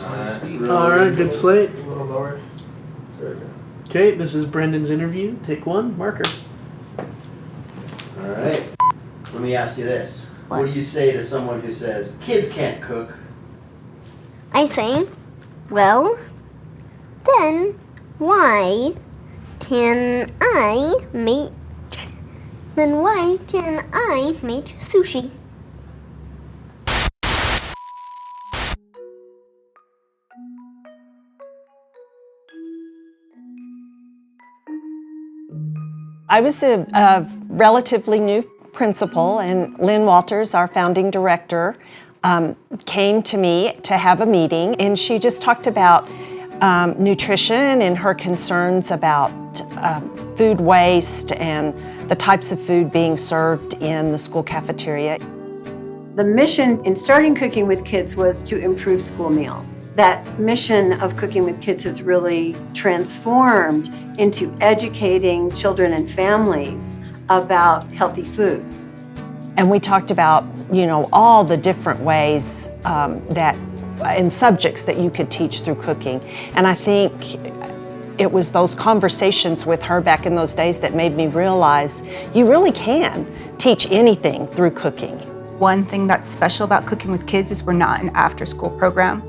All right, good slate. A little lower. Okay, this is Brendan's interview. Take one, marker. All right. Let me ask you this. What do you say to someone who says, kids can't cook? I say, well, then why can I make sushi? I was a relatively new principal, and Lynn Walters, our founding director, came to me to have a meeting, and she just talked about nutrition and her concerns about food waste and the types of food being served in the school cafeteria. The mission in starting Cooking with Kids was to improve school meals. That mission of Cooking with Kids has really transformed into educating children and families about healthy food. And we talked about, all the different ways and subjects that you could teach through cooking. And I think it was those conversations with her back in those days that made me realize you really can teach anything through cooking. One thing that's special about Cooking with Kids is we're not an after-school program.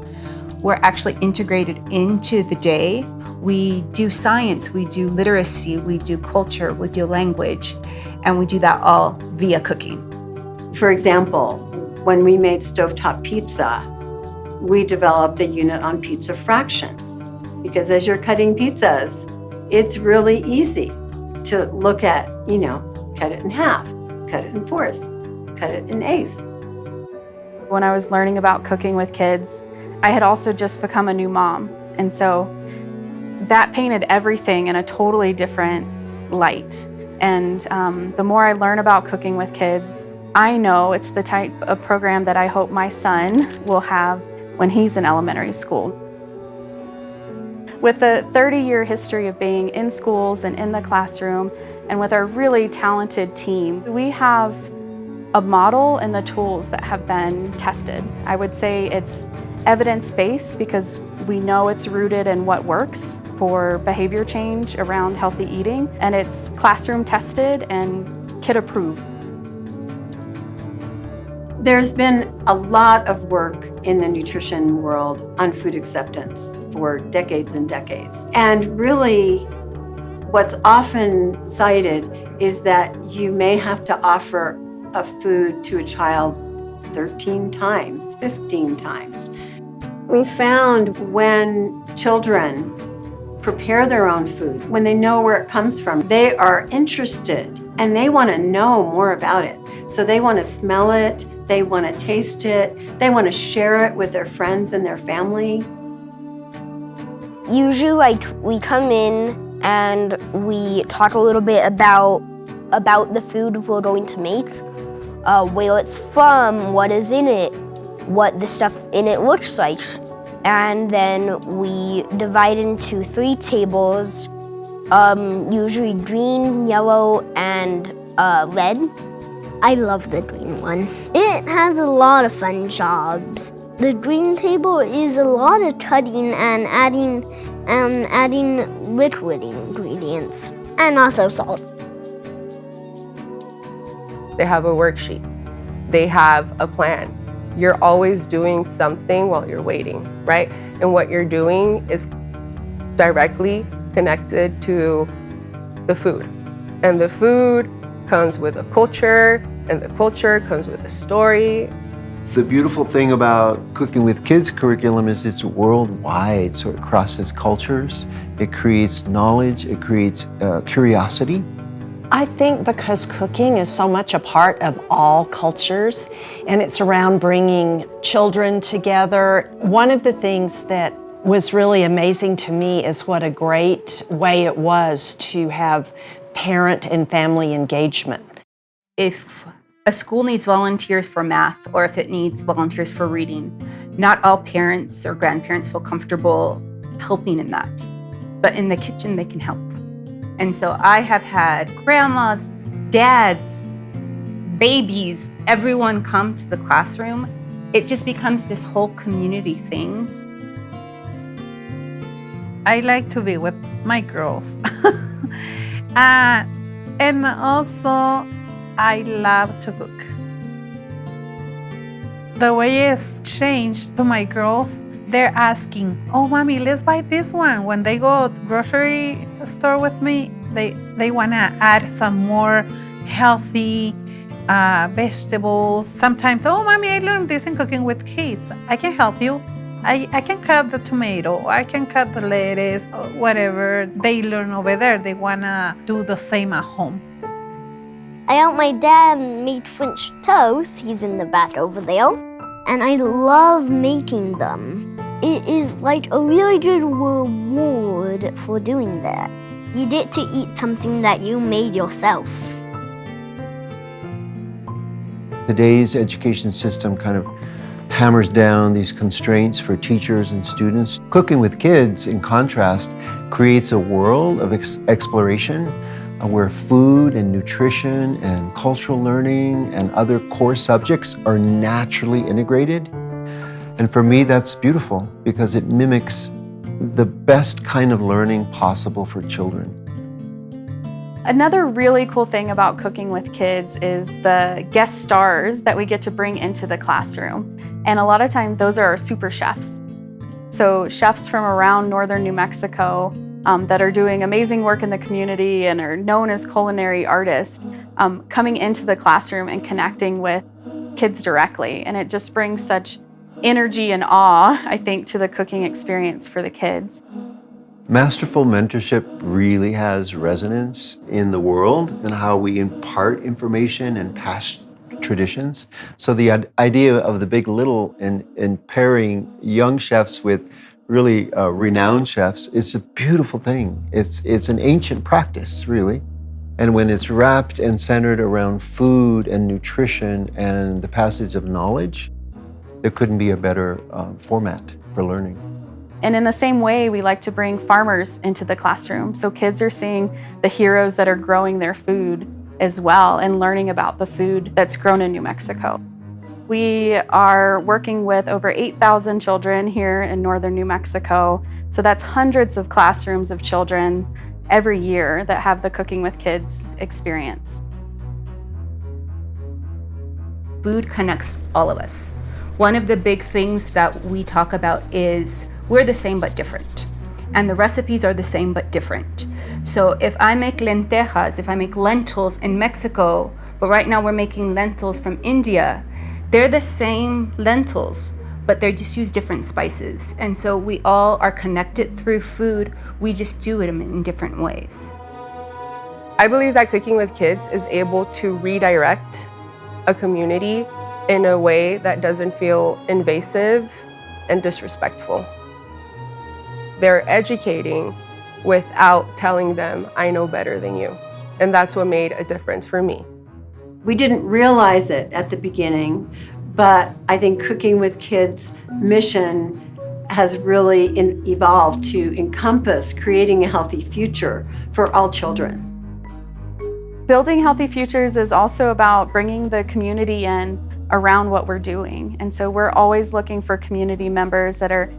We're actually integrated into the day. We do science, we do literacy, we do culture, we do language, and we do that all via cooking. For example, when we made stovetop pizza, we developed a unit on pizza fractions, because as you're cutting pizzas, it's really easy to look at, cut it in half, cut it in fourths, cut it in eighths. When I was learning about Cooking with Kids, I had also just become a new mom. And so that painted everything in a totally different light. And the more I learn about Cooking with Kids, I know it's the type of program that I hope my son will have when he's in elementary school. With a 30-year history of being in schools and in the classroom, and with our really talented team, we have a model and the tools that have been tested. I would say it's evidence-based because we know it's rooted in what works for behavior change around healthy eating, and it's classroom tested and kid approved. There's been a lot of work in the nutrition world on food acceptance for decades and decades. And really, what's often cited is that you may have to offer a food to a child 13 times, 15 times. We found when children prepare their own food, when they know where it comes from, they are interested and they want to know more about it. So they want to smell it, they want to taste it, they want to share it with their friends and their family. Usually, we come in and we talk a little bit about the food we're going to make, where it's from, what is in it, what the stuff in it looks like. And then we divide into 3 tables, usually green, yellow, and red. I love the green one. It has a lot of fun jobs. The green table is a lot of cutting and adding liquid ingredients, and also salt. They have a worksheet. They have a plan. You're always doing something while you're waiting, right? And what you're doing is directly connected to the food. And the food comes with a culture, and the culture comes with a story. The beautiful thing about Cooking with Kids curriculum is it's worldwide, so it crosses cultures, it creates knowledge, it creates curiosity. I think because cooking is so much a part of all cultures, and it's around bringing children together. One of the things that was really amazing to me is what a great way it was to have parent and family engagement. If a school needs volunteers for math, or if it needs volunteers for reading, not all parents or grandparents feel comfortable helping in that. But in the kitchen, they can help. And so I have had grandmas, dads, babies, everyone come to the classroom. It just becomes this whole community thing. I like to be with my girls. And also, I love to cook. The way it's changed to my girls, they're asking, oh, mommy, let's buy this one. When they go to grocery store with me, they want to add some more healthy vegetables. Sometimes, oh, mommy, I learned this in Cooking with Kids. I can help you. I can cut the tomato, I can cut the lettuce, or whatever they learn over there. They want to do the same at home. I helped my dad make French toast. He's in the back over there. And I love making them. It is like a really good reward for doing that. You get to eat something that you made yourself. Today's education system kind of hammers down these constraints for teachers and students. Cooking with Kids, in contrast, creates a world of exploration where food and nutrition and cultural learning and other core subjects are naturally integrated. And for me, that's beautiful because it mimics the best kind of learning possible for children. Another really cool thing about Cooking with Kids is the guest stars that we get to bring into the classroom. And a lot of times those are our super chefs. So chefs from around northern New Mexico that are doing amazing work in the community and are known as culinary artists coming into the classroom and connecting with kids directly. And it just brings such energy and awe, I think, to the cooking experience for the kids. Masterful mentorship really has resonance in the world and how we impart information and pass traditions. So the idea of the Big Little and pairing young chefs with really renowned chefs is a beautiful thing. It's an ancient practice, really. And when it's wrapped and centered around food and nutrition and the passage of knowledge, there couldn't be a better format for learning. And in the same way, we like to bring farmers into the classroom. So kids are seeing the heroes that are growing their food as well and learning about the food that's grown in New Mexico. We are working with over 8,000 children here in northern New Mexico. So that's hundreds of classrooms of children every year that have the Cooking with Kids experience. Food connects all of us. One of the big things that we talk about is we're the same but different. And the recipes are the same but different. So if I make lentejas, if I make lentils in Mexico, but right now we're making lentils from India, they're the same lentils, but they just use different spices. And so we all are connected through food, we just do it in different ways. I believe that Cooking with Kids is able to redirect a community in a way that doesn't feel invasive and disrespectful. They're educating without telling them, I know better than you. And that's what made a difference for me. We didn't realize it at the beginning, but I think Cooking with Kids' mission has really evolved to encompass creating a healthy future for all children. Building healthy futures is also about bringing the community in around what we're doing. And so we're always looking for community members that are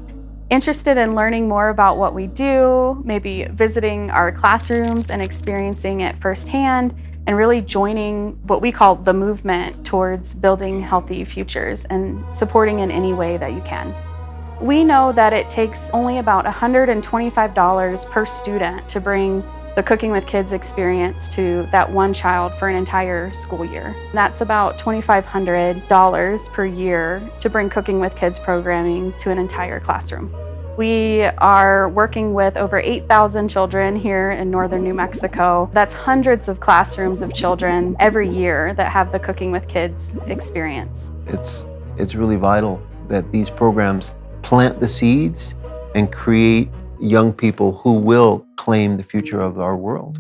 interested in learning more about what we do, maybe visiting our classrooms and experiencing it firsthand, and really joining what we call the movement towards building healthy futures and supporting in any way that you can. We know that it takes only about $125 per student to bring the Cooking with Kids experience to that one child for an entire school year. That's about $2,500 per year to bring Cooking with Kids programming to an entire classroom. We are working with over 8,000 children here in northern New Mexico. That's hundreds of classrooms of children every year that have the Cooking with Kids experience. It's really vital that these programs plant the seeds and create young people who will claim the future of our world.